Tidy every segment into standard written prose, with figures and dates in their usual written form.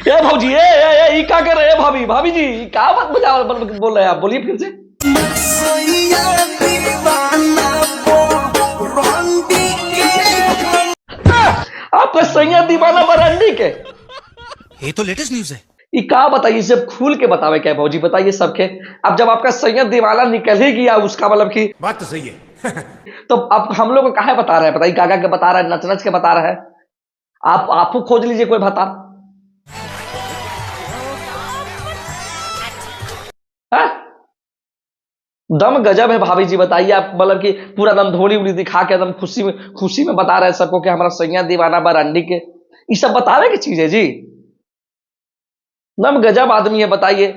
ए भौजी ए क्या कर रहे हैं भाभी भाभी जी क्या बात बोल रहे हैं आप बोलिए फिर से। आपका सैया दीवाना बरंडी के, ये तो लेटेस्ट न्यूज है। ये क्या बताइए, सब खुल के बतावे क्या भौजी बताइए सबके। अब जब आपका सैया दीवाना निकल ही गया उसका मतलब की बात तो सही है। तो अब हम लोग को काहे बता रहे हैं, बताइए काका के बता रहा है, नच नच के बता रहा है। आपको खोज लीजिए कोई बता। दम गजब है भाभी जी बताइए आप, मतलब कि पूरा दम धोली उड़ी दिखा के एकदम खुशी में बता रहे हैं सबको कि हमारा सैया दीवाना बरंडी के। ये सब बतावे की चीज है जी, दम गजब आदमी है बताइए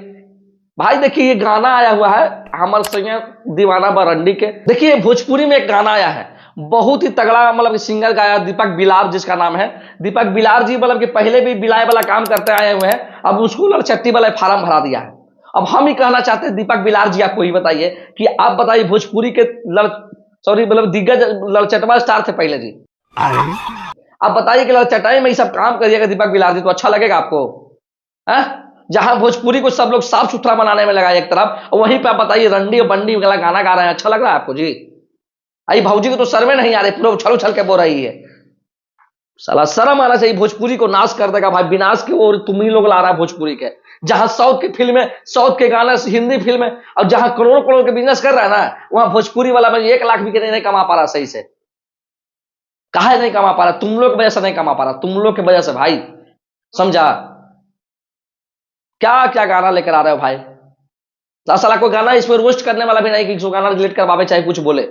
भाई। देखिए ये गाना आया हुआ है हमारे सैया दीवाना बरंडी के। देखिए भोजपुरी में एक गाना आया है बहुत ही तगड़ा, मतलब सिंगर गाया दीपक बिलार जिसका नाम है। दीपक बिलार जी मतलब कि पहले भी बिलाए वाला काम करते आए हुए हैं, अब उसको लड़चट्टी वाला फार्म भरा दिया है। अब हम ही कहना चाहते हैं दीपक बिलार जी आपको ही बताइए कि आप बताइए भोजपुरी के मतलब दिग्गज लड़चटवा स्टार थे पहले जी, आप बताइए कि लड़चटाई में ये सब काम करिएगा दीपक बिलार जी तो अच्छा लगेगा आपको? जहां भोजपुरी को सब लोग साफ सुथरा बनाने में लगा एक तरफ, वहीं पे आप बताइए रंडी और बंडी वाला गाना गा रहे हैं, अच्छा लग रहा है आपको जी? आई भौजी को तो शर्म में नहीं आ रही, पूरा उछल उछल के बोल रही है। साला शर्म आना चाहिए, भोजपुरी को नाश कर देगा भाई, विनाश की ओर तुम ही लोग ला रहा है भोजपुरी के। जहां साउथ की फिल्में, साउथ के गाना, हिंदी फिल्में, और जहां करोड़ों करोड़ के बिजनेस कर रहा है ना, वहां भोजपुरी वाला में 1 लाख भी नहीं कमा पा रहा सही से। काहे नहीं कमा पा रहा? तुम लोग की वजह से नहीं कमा पा रहा, तुम लोग की वजह से भाई, समझा? क्या क्या गाना लेकर आ रहे हो भाई? साला कोई गाना इसमें रोस्ट करने वाला भी नहीं कि जो गाना रिलेट करवावे चाहे कुछ बोले।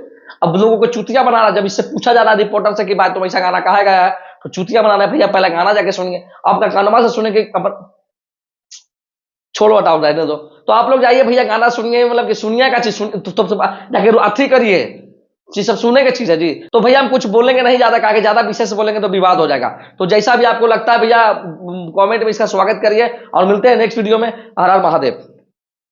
अब लोगों को चुतिया बना रहा, जब इससे पूछा जा रहा है रिपोर्टर से कि भाई तुम ऐसा गाना कहा गया है, तो चुतिया बना रहे भैया पहले गाना जाके सुनिए, आपका कानमा से सुने कि छोड़ो हटाओ रहने दो। तो आप लोग जाइए भैया गाना सुनिए, मतलब कि सुनिए का चीज जाके अथी करिए, चीज सब सुने की चीज है जी। तो भैया हम कुछ बोलेंगे नहीं ज्यादा, आगे ज्यादा विषय से बोलेंगे तो विवाद हो जाएगा। तो जैसा भी आपको लगता है भैया कमेंट में इसका स्वागत करिए और मिलते हैं नेक्स्ट वीडियो में। हर हर महादेव।